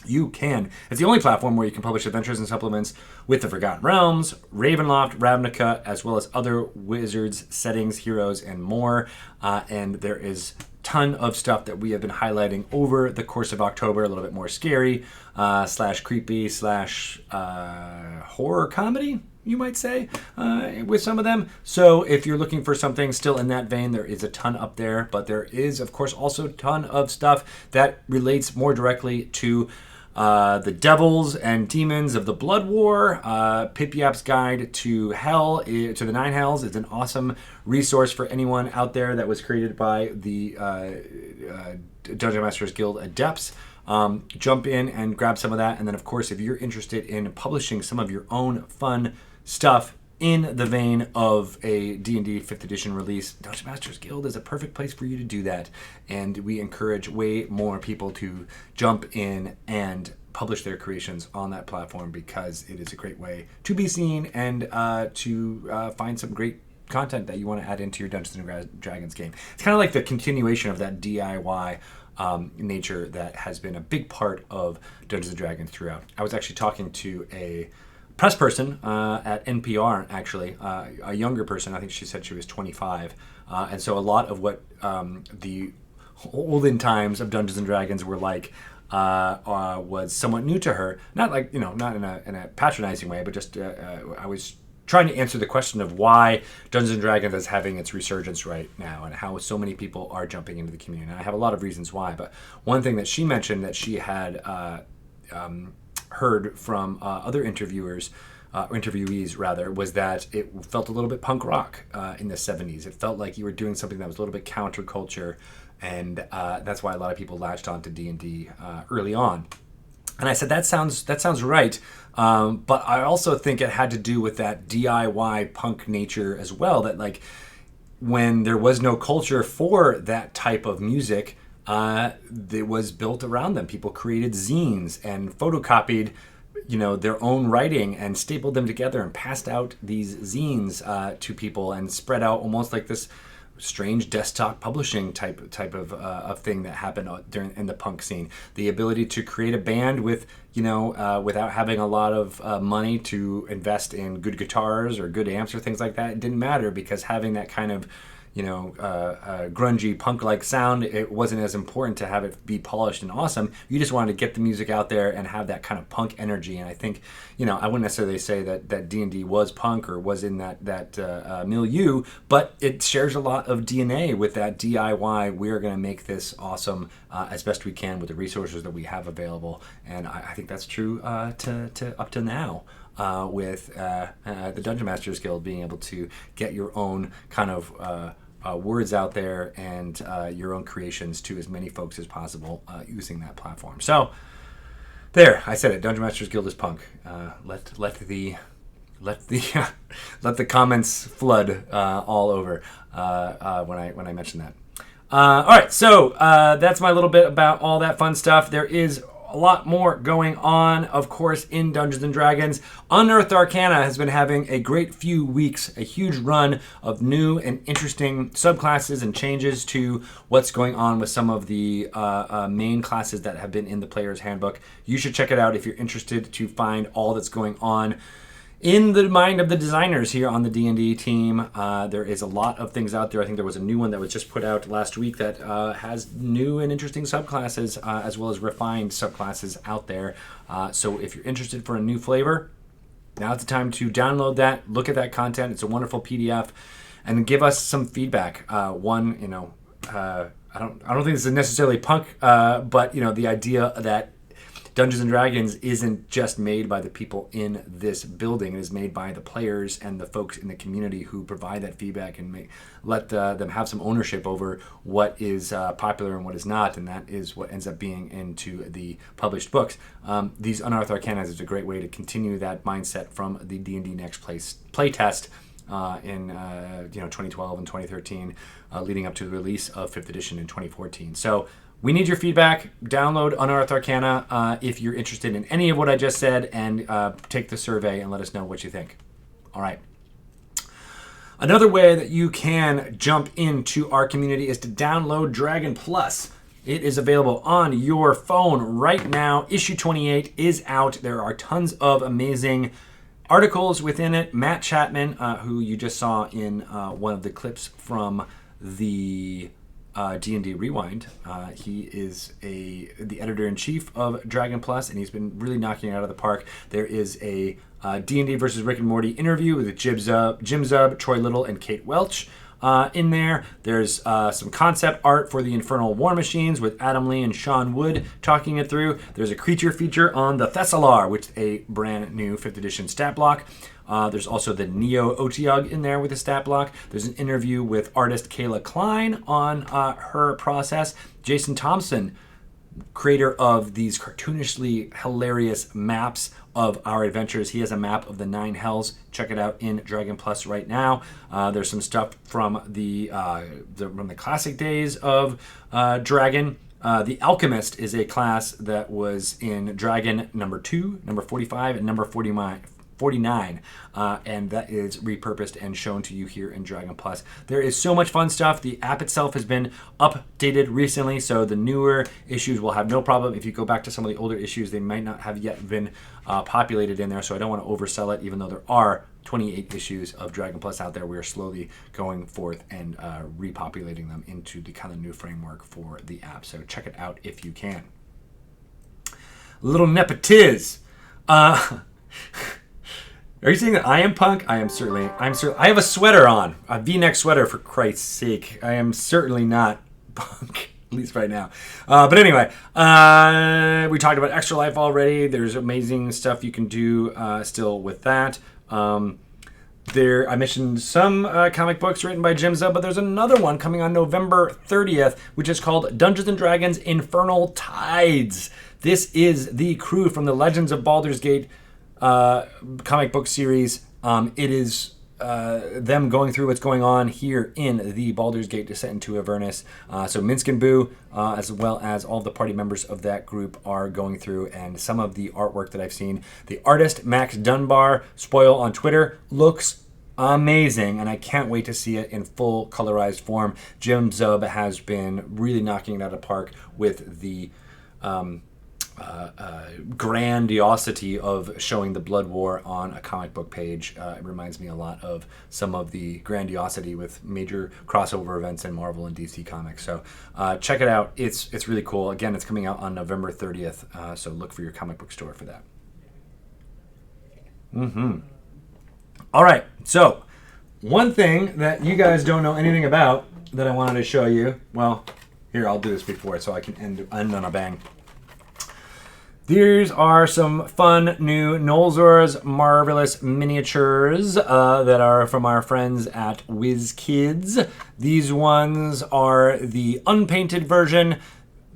You can. It's the only platform where you can publish adventures and supplements with the Forgotten Realms, Ravenloft, Ravnica, as well as other wizards, settings, heroes, and more. And there is a ton of stuff that we have been highlighting over the course of October, a little bit more scary, / creepy, / horror comedy, you might say, with some of them. So if you're looking for something still in that vein, there is a ton up there. But there is, of course, also a ton of stuff that relates more directly to the devils and demons of the Blood War. Pip Yap's Guide to Hell, to the Nine Hells, is an awesome resource for anyone out there that was created by the Dungeon Masters Guild Adepts. Jump in and grab some of that. And then, of course, if you're interested in publishing some of your own fun stuff in the vein of a D&D 5th edition release, Dungeon Masters Guild is a perfect place for you to do that. And we encourage way more people to jump in and publish their creations on that platform, because it is a great way to be seen and to find some great content that you want to add into your Dungeons and Dragons game. It's kind of like the continuation of that DIY nature that has been a big part of Dungeons and Dragons throughout. I was actually talking to a press person at NPR, actually, a younger person. I think she said she was 25. And so a lot of what the olden times of Dungeons and Dragons were like was somewhat new to her. Not like, not in a patronizing way, but just I was trying to answer the question of why Dungeons & Dragons is having its resurgence right now and how so many people are jumping into the community. And I have a lot of reasons why, but one thing that she mentioned that she had heard from other interviewees rather, was that it felt a little bit punk rock in the 70s. It felt like you were doing something that was a little bit counterculture, and that's why a lot of people latched on to D&D early on. And I said, that sounds right. But I also think it had to do with that DIY punk nature as well, that like when there was no culture for that type of music, it was built around them. People created zines and photocopied, their own writing and stapled them together and passed out these zines to people and spread out almost like this strange desktop publishing type of thing that happened in the punk scene. The ability to create a band with, without having a lot of money to invest in good guitars or good amps or things like that, it didn't matter, because having that kind of grungy punk-like sound, it wasn't as important to have it be polished and awesome. You just wanted to get the music out there and have that kind of punk energy. And I think, I wouldn't necessarily say that D&D was punk or was in that milieu, but it shares a lot of DNA with that DIY. We're going to make this awesome as best we can with the resources that we have available. And I think that's true to up to now. With the Dungeon Masters Guild being able to get your own kind of words out there and your own creations to as many folks as possible using that platform. So there, I said it. Dungeon Masters Guild is punk. Let the let the comments flood all over when I mention that. All right, so that's my little bit about all that fun stuff. There is a lot more going on, of course, in Dungeons & Dragons. Unearthed Arcana has been having a great few weeks, a huge run of new and interesting subclasses and changes to what's going on with some of the main classes that have been in the Player's Handbook. You should check it out if you're interested to find all that's going on in the mind of the designers here on the D&D team. There is a lot of things out there. I think there was a new one that was just put out last week that has new and interesting subclasses as well as refined subclasses out there. So if you're interested for a new flavor, now's the time to download that, look at that content. It's a wonderful PDF, and give us some feedback. I don't think this is necessarily punk, but the idea that Dungeons & Dragons isn't just made by the people in this building. It is made by the players and the folks in the community who provide that feedback and let them have some ownership over what is popular and what is not, and that is what ends up being into the published books. These Unearthed Arcana is a great way to continue that mindset from the D&D Next playtest in 2012 and 2013, leading up to the release of 5th edition in 2014. So we need your feedback. Download Unearthed Arcana if you're interested in any of what I just said, and take the survey and let us know what you think. All right. Another way that you can jump into our community is to download Dragon Plus. It is available on your phone right now. Issue 28 is out. There are tons of amazing articles within it. Matt Chapman, who you just saw in one of the clips from the D&D Rewind. He is the editor-in-chief of Dragon Plus, and he's been really knocking it out of the park. There is a D&D versus Rick and Morty interview with Jim Zub, Troy Little, and Kate Welch in there. There's some concept art for the Infernal War Machines with Adam Lee and Sean Wood talking it through. There's a creature feature on the Thessalar, which is a brand new 5th edition stat block. There's also the Neo Otiug in there with a stat block. There's an interview with artist Kayla Klein on her process. Jason Thompson, creator of these cartoonishly hilarious maps of our adventures. He has a map of the 9 Hells. Check it out in Dragon Plus right now. There's some stuff from the classic days of Dragon. The Alchemist is a class that was in Dragon number 2, number 45, and number 49, and that is repurposed and shown to you here in Dragon Plus. There is so much fun stuff. The app itself has been updated recently, so the newer issues will have no problem. If you go back to some of the older issues, they might not have yet been populated in there, so I don't want to oversell it, even though there are 28 issues of Dragon Plus out there. We are slowly going forth and repopulating them into the kind of new framework for the app, so check it out if you can. Little nepotiz. Are you saying that I am punk? I'm certainly. I have a sweater on, a V-neck sweater, for Christ's sake. I am certainly not punk, at least right now. But anyway, we talked about Extra Life already. There's amazing stuff you can do still with that. I mentioned some comic books written by Jim Zub, but there's another one coming on November 30th, which is called Dungeons & Dragons Infernal Tides. This is the crew from the Legends of Baldur's Gate comic book series. It is them going through what's going on here in the Baldur's Gate Descent into Avernus. So Minsk and Boo, as well as all the party members of that group, are going through, and some of the artwork that I've seen. The artist, Max Dunbar, Spoil on Twitter, looks amazing, and I can't wait to see it in full colorized form. Jim Zub has been really knocking it out of the park with the grandiosity of showing the Blood War on a comic book page. It reminds me a lot of some of the grandiosity with major crossover events in Marvel and DC Comics. So check it out. It's really cool. Again, it's coming out on November 30th, so look for your comic book store for that. All right, so one thing that you guys don't know anything about that I wanted to show you. Well, here, I'll do this before so I can end on a bang. These are some fun new Nolzur's Marvelous miniatures that are from our friends at Whiz Kids. These ones are the unpainted version.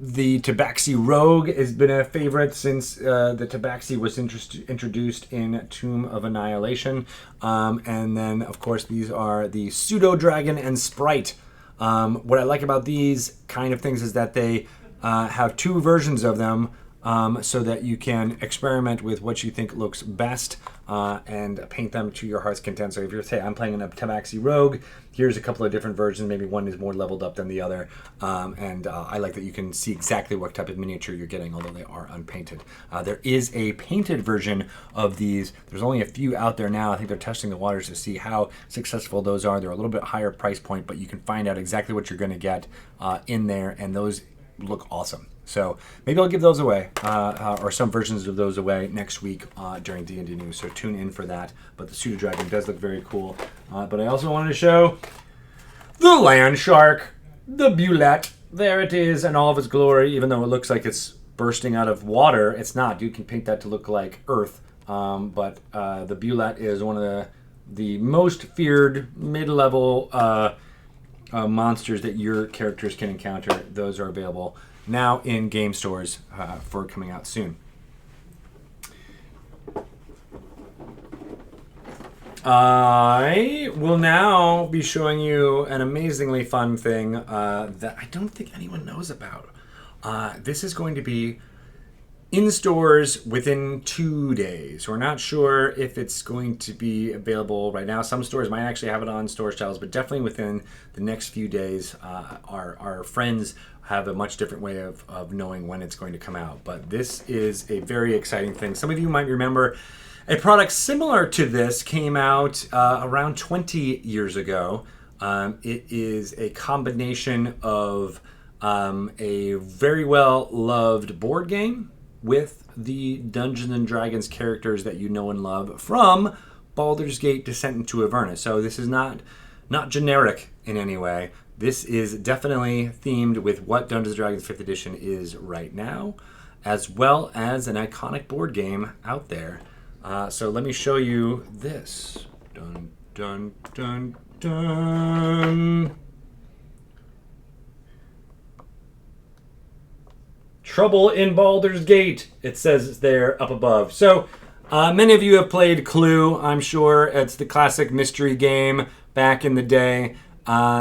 The Tabaxi Rogue has been a favorite since the Tabaxi was introduced in Tomb of Annihilation. And then, of course, these are the Pseudo Dragon and Sprite. What I like about these kind of things is that they have two versions of them so that you can experiment with what you think looks best and paint them to your heart's content. So if you're, say, I'm playing in a Tabaxi Rogue, here's a couple of different versions. Maybe one is more leveled up than the other. And I like that you can see exactly what type of miniature you're getting, although they are unpainted. There is a painted version of these. There's only a few out there now. I think they're testing the waters to see how successful those are. They're a little bit higher price point, but you can find out exactly what you're going to get in there, and those look awesome. So maybe I'll give those away, or some versions of those away next week during D&D News. So tune in for that. But the Pseudo Dragon does look very cool. But I also wanted to show the Land Shark, the Bulette. There it is in all of its glory. Even though it looks like it's bursting out of water, it's not. You can paint that to look like Earth. But the Bulette is one of the most feared mid-level monsters that your characters can encounter. Those are available now in game stores for coming out soon. I will now be showing you an amazingly fun thing that I don't think anyone knows about. This is going to be in stores within 2 days. We're not sure if it's going to be available right now. Some stores might actually have it on store shelves, but definitely within the next few days, our friends have a much different way of knowing when it's going to come out. But this is a very exciting thing. Some of you might remember a product similar to this came out around 20 years ago. It is a combination of a very well-loved board game with the Dungeons and Dragons characters that you know and love from Baldur's Gate Descent into Avernus. So this is not generic in any way. This is definitely themed with what Dungeons & Dragons 5th edition is right now, as well as an iconic board game out there. So let me show you this. Dun, dun, dun, dun. Trouble in Baldur's Gate, it says there up above. So many of you have played Clue, I'm sure. It's the classic mystery game back in the day.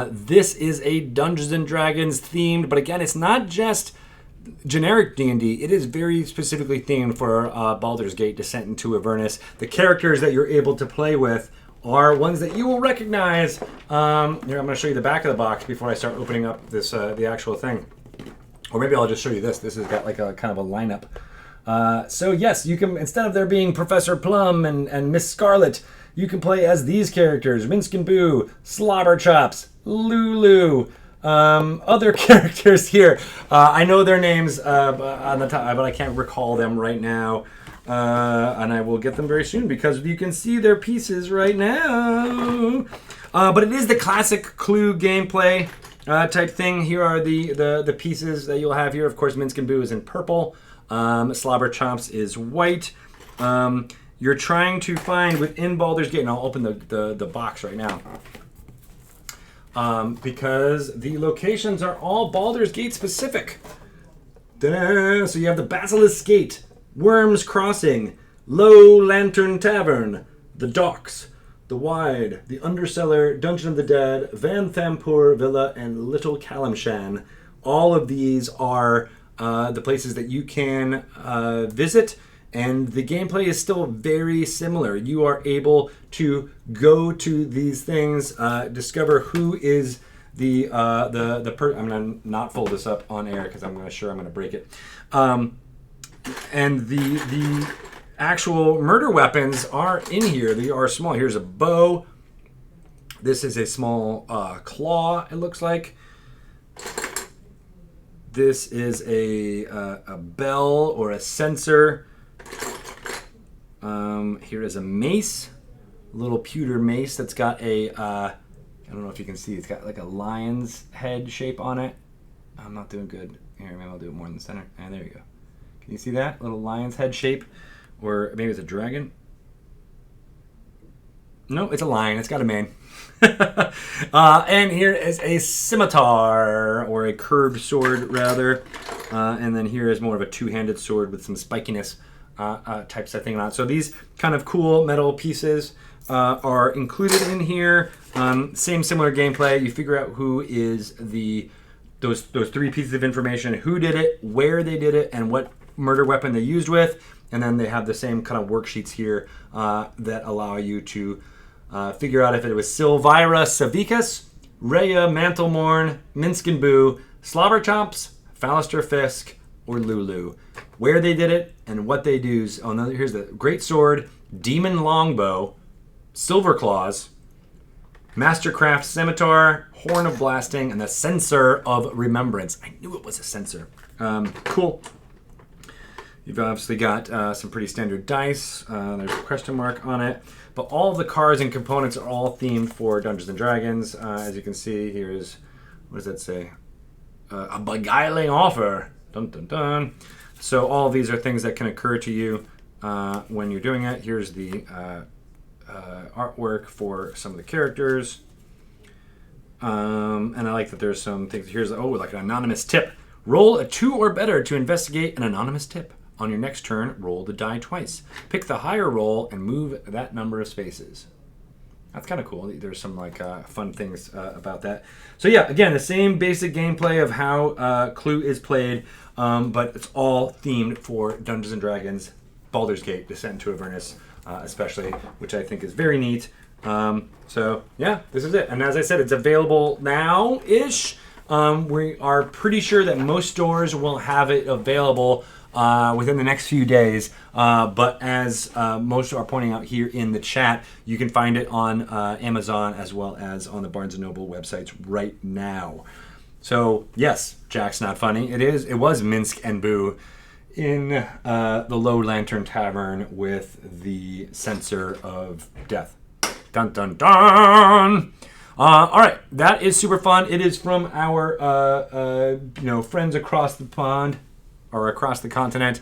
This is a Dungeons and Dragons themed, but again, it's not just generic D&D. It is very specifically themed for Baldur's Gate Descent into Avernus. The characters that you're able to play with are ones that you will recognize. Here, I'm going to show you the back of the box before I start opening up this the actual thing. Or maybe I'll just show you this. This has got like a kind of a lineup. So yes, you can, instead of there being Professor Plum and Miss Scarlet, you can play as these characters: Minsk and Boo, Slobberchops, Lulu, other characters here. I know their names on the top, but I can't recall them right now. And I will get them very soon because you can see their pieces right now. But it is the classic Clue gameplay type thing. Here are the pieces that you'll have here. Of course, Minsk and Boo is in purple. Slobberchops is white. You're trying to find within Baldur's Gate, and I'll open the box right now. Because the locations are all Baldur's Gate specific. Ta-da! So you have the Basilisk Gate, Worms Crossing, Low Lantern Tavern, the Docks, the Wide, the Undercellar, Dungeon of the Dead, Van Thampur Villa, and Little Calimshan. All of these are the places that you can visit. And the gameplay is still very similar. You are able to go to these things, discover who is the person. I'm gonna not fold this up on air because I'm gonna break it. And the actual murder weapons are in here. They are small. Here's a bow. This is a small claw. It looks like. This is a bell or a censer. Here is a mace, a little pewter mace that's got a, I don't know if you can see, it's got like a lion's head shape on it. I'm not doing good. Here, maybe I'll do it more in the center. And there you go. Can you see that? Little lion's head shape, or maybe it's a dragon. No, it's a lion. It's got a mane. And here is a scimitar, or a curved sword, rather. And then here is more of a two-handed sword with some spikiness types of thing on it. So these kind of cool metal pieces are included in here. Same similar gameplay. You figure out who is those three pieces of information, who did it, where they did it, and what murder weapon they used with. And then they have the same kind of worksheets here that allow you to figure out if it was Silvira Savicus, Rhea Mantlemorn, Minsk and Boo, Slobberchops, Fallister Fisk, or Lulu. Where they did it and what they do. Oh no, here's the Great Sword, Demon Longbow, Silver Claws, Mastercraft Scimitar, Horn of Blasting, and the Censer of Remembrance. I knew it was a censer. Cool. You've obviously got some pretty standard dice. There's a question mark on it. But all of the cards and components are all themed for Dungeons & Dragons. As you can see, here's, what does that say? A beguiling offer. Dun, dun, dun. So all of these are things that can occur to you when you're doing it. Here's the artwork for some of the characters. And I like that there's some things. Here's, like an anonymous tip. Roll a 2 or better to investigate an anonymous tip. On your next turn, roll the die twice. Pick the higher roll and move that number of spaces. That's kind of cool. There's some fun things about that. So yeah, again, the same basic gameplay of how Clue is played, but it's all themed for Dungeons & Dragons, Baldur's Gate, Descent into Avernus, especially, which I think is very neat. So yeah, this is it. And as I said, it's available now-ish. We are pretty sure that most stores will have it available within the next few days. But as most are pointing out here in the chat, you can find it on Amazon as well as on the Barnes & Noble websites right now. So yes, Jack's not funny. It was Minsk and Boo in the Low Lantern Tavern with the Censer of Death. Dun dun dun! All right, that is super fun. It is from our friends across the pond or across the continent,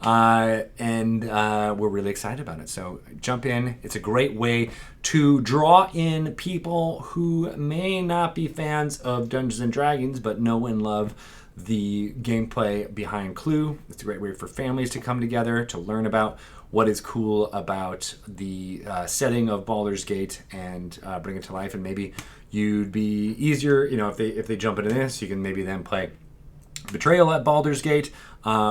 and we're really excited about it. So jump in. It's a great way to draw in people who may not be fans of Dungeons and Dragons but know and love the gameplay behind Clue. It's a great way for families to come together to learn about what is cool about the setting of Baldur's Gate and bring it to life. And maybe you'd be easier, if they jump into this, you can maybe then play Betrayal at Baldur's Gate,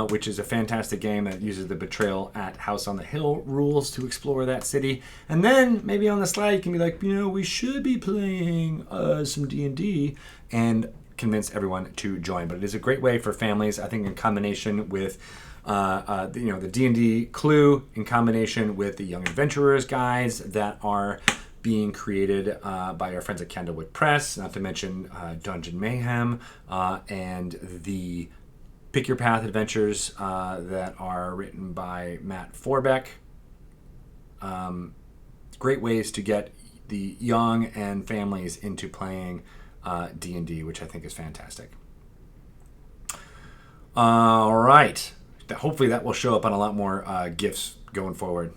which is a fantastic game that uses the Betrayal at House on the Hill rules to explore that city. And then maybe on the slide you can be like, we should be playing some D&D and convince everyone to join. But it is a great way for families, I think, in combination with the D&D Clue, in combination with the Young Adventurers guides that are being created by our friends at Candlewood Press, not to mention Dungeon Mayhem and the Pick Your Path adventures that are written by Matt Forbeck. Great ways to get the young and families into playing D&D, which I think is fantastic. All right. Hopefully that will show up on a lot more GIFs going forward.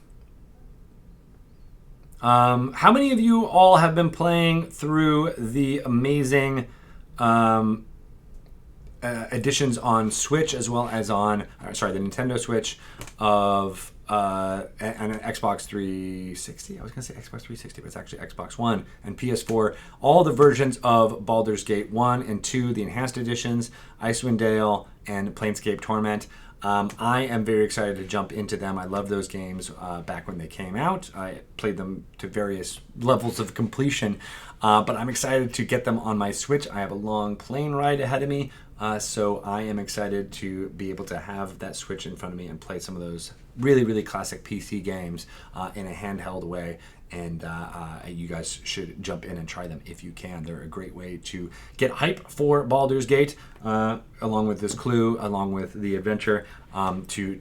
How many of you all have been playing through the amazing editions on Switch as well as on, the Nintendo Switch of and an Xbox 360? I was going to say Xbox 360, but it's actually Xbox One and PS4. All the versions of Baldur's Gate 1 and 2, the enhanced editions, Icewind Dale, and Planescape Torment. I am very excited to jump into them. I love those games back when they came out. I played them to various levels of completion, but I'm excited to get them on my Switch. I have a long plane ride ahead of me, so I am excited to be able to have that Switch in front of me and play some of those really, really classic PC games in a handheld way. And you guys should jump in and try them if you can. They're a great way to get hype for Baldur's Gate, along with this Clue, along with the adventure, to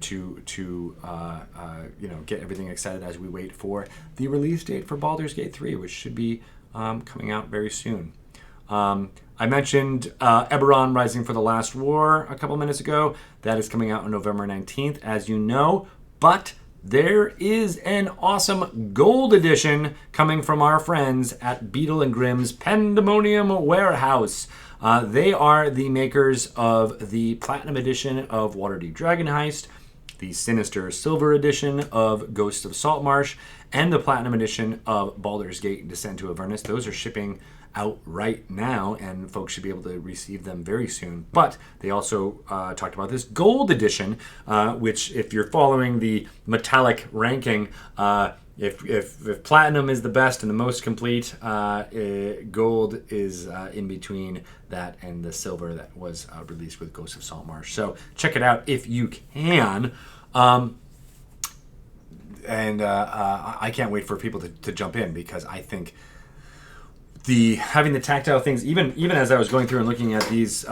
get everything excited as we wait for the release date for Baldur's Gate 3, which should be coming out very soon. I mentioned Eberron Rising for the Last War a couple minutes ago. That is coming out on November 19th, as you know, but there is an awesome gold edition coming from our friends at Beetle and Grimm's Pandemonium Warehouse. They are the makers of the Platinum Edition of Waterdeep Dragon Heist, the Sinister Silver Edition of Ghosts of Saltmarsh, and the Platinum Edition of Baldur's Gate Descent to Avernus. Those are shipping out right now, and folks should be able to receive them very soon. But they also talked about this Gold Edition, which, if you're following the metallic ranking, if Platinum is the best and the most complete, Gold is in between that and the Silver that was released with Ghosts of Saltmarsh. So check it out if you can. I can't wait for people to jump in, because I think having the tactile things, even as I was going through and looking at these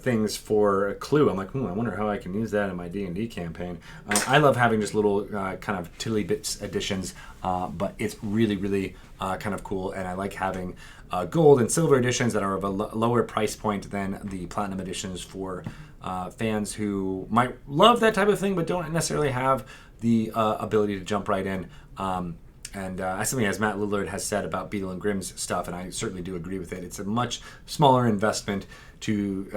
things for a clue, I'm like, I wonder how I can use that in my D&D campaign. I love having just little kind of tiddly bits additions, but it's really, really kind of cool, and I like having gold and silver editions that are of a lower price point than the platinum editions for fans who might love that type of thing but don't necessarily have the ability to jump right in. And something as Matt Lillard has said about Beadle and Grimm's stuff, and I certainly do agree with it. It's a much smaller investment to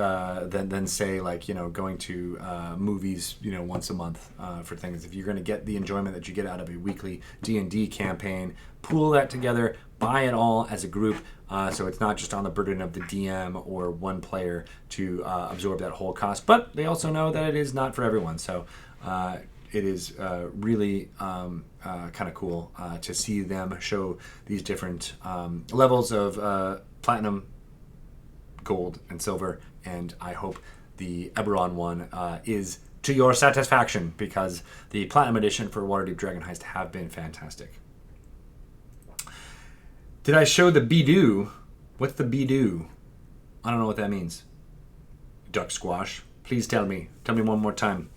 than say, like, going to movies once a month for things. If you're going to get the enjoyment that you get out of a weekly D&D campaign, pool that together, buy it all as a group, so it's not just on the burden of the DM or one player to absorb that whole cost. But they also know that it is not for everyone, so it is really kind of cool to see them show these different levels of platinum, gold, and silver. And I hope the Eberron one is to your satisfaction, because the Platinum Edition for Waterdeep Dragon Heist have been fantastic. Did I show the Be-Do? What's the Be-Do? I don't know what that means. Duck squash. Please tell me. Tell me one more time.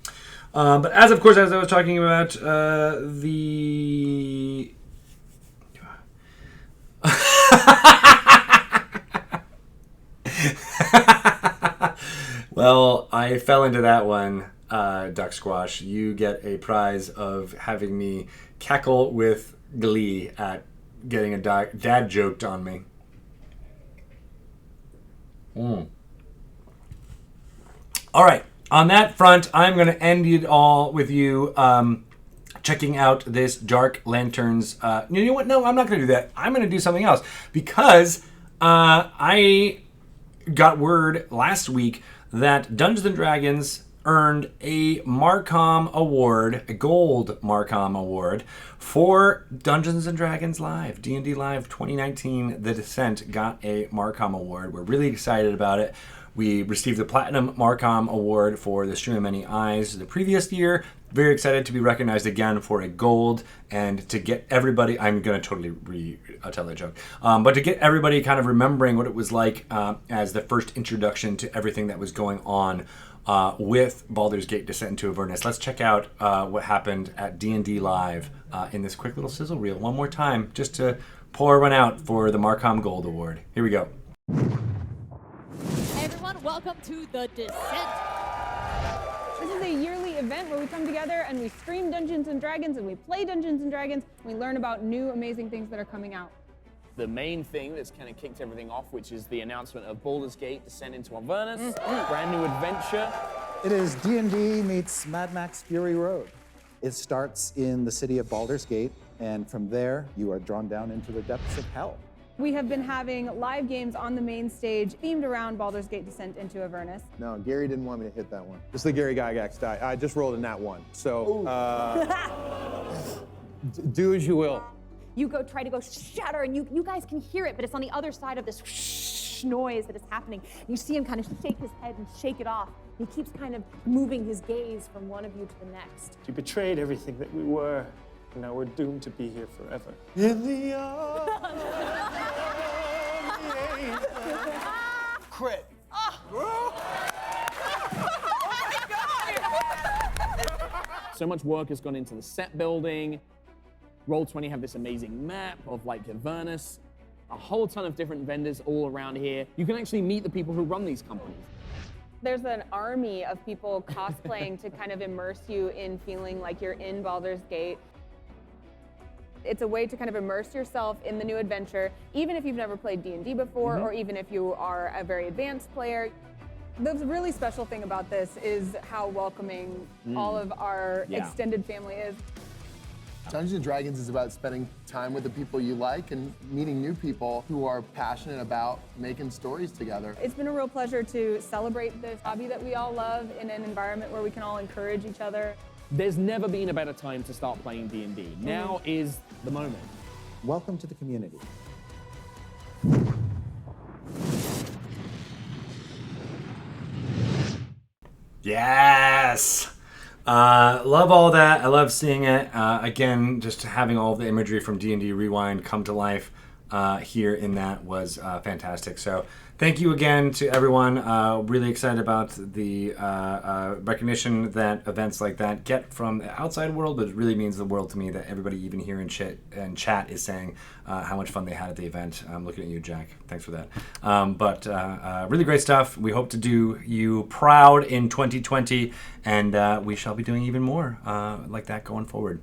But as I was talking about the... Well, I fell into that one, Duck Squash. You get a prize of having me cackle with glee at getting a dad joked on me. All right. On that front, I'm going to end it all with you checking out this Dark Lanterns. You know what? No, I'm not going to do that. I'm going to do something else, because I got word last week that Dungeons & Dragons earned a Marcom Award, a gold Marcom Award, for Dungeons & Dragons Live. D&D Live 2019, The Descent got a Marcom Award. We're really excited about it. We received the Platinum Marcom Award for The Stream of Many Eyes the previous year. Very excited to be recognized again for a gold, and to get everybody, I'm going to totally tell that joke, but to get everybody kind of remembering what it was like as the first introduction to everything that was going on with Baldur's Gate Descent into Avernus. Let's check out what happened at D&D Live in this quick little sizzle reel one more time, just to pour one out for the Marcom Gold Award. Here we go. Hey everyone, welcome to The Descent. This is a yearly event where we come together and we stream Dungeons & Dragons and we play Dungeons & Dragons and we learn about new amazing things that are coming out. The main thing that's kind of kicked everything off, which is the announcement of Baldur's Gate Descent into Avernus, brand new adventure. It is D&D meets Mad Max Fury Road. It starts in the city of Baldur's Gate, and from there you are drawn down into the depths of hell. We have been having live games on the main stage themed around Baldur's Gate Descent into Avernus. No, Gary didn't want me to hit that one. This is the Gary Gygax die. I just rolled a nat 1. So, do as you will. You try to go shatter, and you guys can hear it, but it's on the other side of this noise that is happening. You see him kind of shake his head and shake it off. He keeps kind of moving his gaze from one of you to the next. You betrayed everything that we were, and now we're doomed to be here forever. In the arms. Crit. So much work has gone into the set building. Roll20 have this amazing map of like Avernus, a whole ton of different vendors all around here. You can actually meet the people who run these companies. There's an army of people cosplaying to kind of immerse you in feeling like you're in Baldur's Gate. It's a way to kind of immerse yourself in the new adventure, even if you've never played D&D before, or even if you are a very advanced player. The really special thing about this is how welcoming all of our extended family is. Dungeons & Dragons is about spending time with the people you like and meeting new people who are passionate about making stories together. It's been a real pleasure to celebrate this hobby that we all love in an environment where we can all encourage each other. There's never been a better time to start playing D&D. Now is the moment. Welcome to the community. Yes! Love all that. I love seeing it. Again, just having all the imagery from D&D Rewind come to life here in that was fantastic. So thank you again to everyone. Really excited about the recognition that events like that get from the outside world, but it really means the world to me that everybody even here in chat is saying how much fun they had at the event. I'm looking at you, Jack. Thanks for that. But really great stuff. We hope to do you proud in 2020, and we shall be doing even more like that going forward.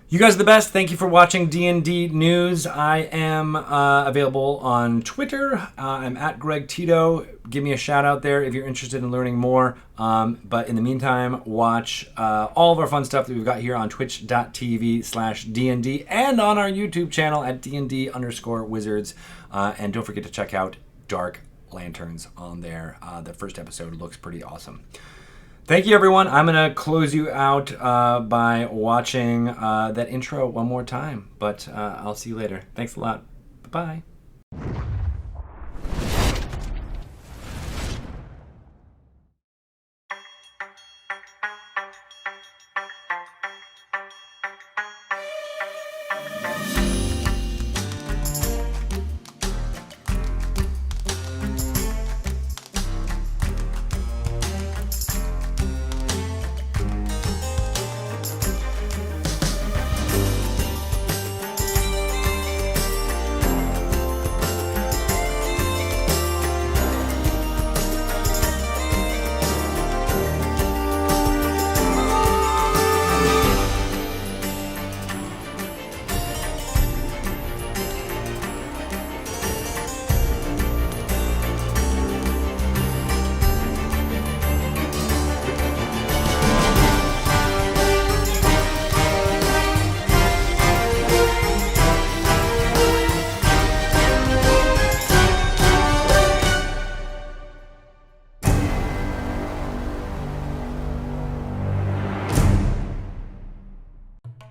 You guys are the best. Thank you for watching D&D News. I am available on Twitter. I'm at Greg Tito. Give me a shout out there if you're interested in learning more. But in the meantime, watch all of our fun stuff that we've got here on twitch.tv/DND and on our YouTube channel at DND_Wizards. And don't forget to check out Dark Lanterns on there. The first episode looks pretty awesome. Thank you, everyone. I'm going to close you out by watching that intro one more time, but I'll see you later. Thanks a lot. Bye-bye.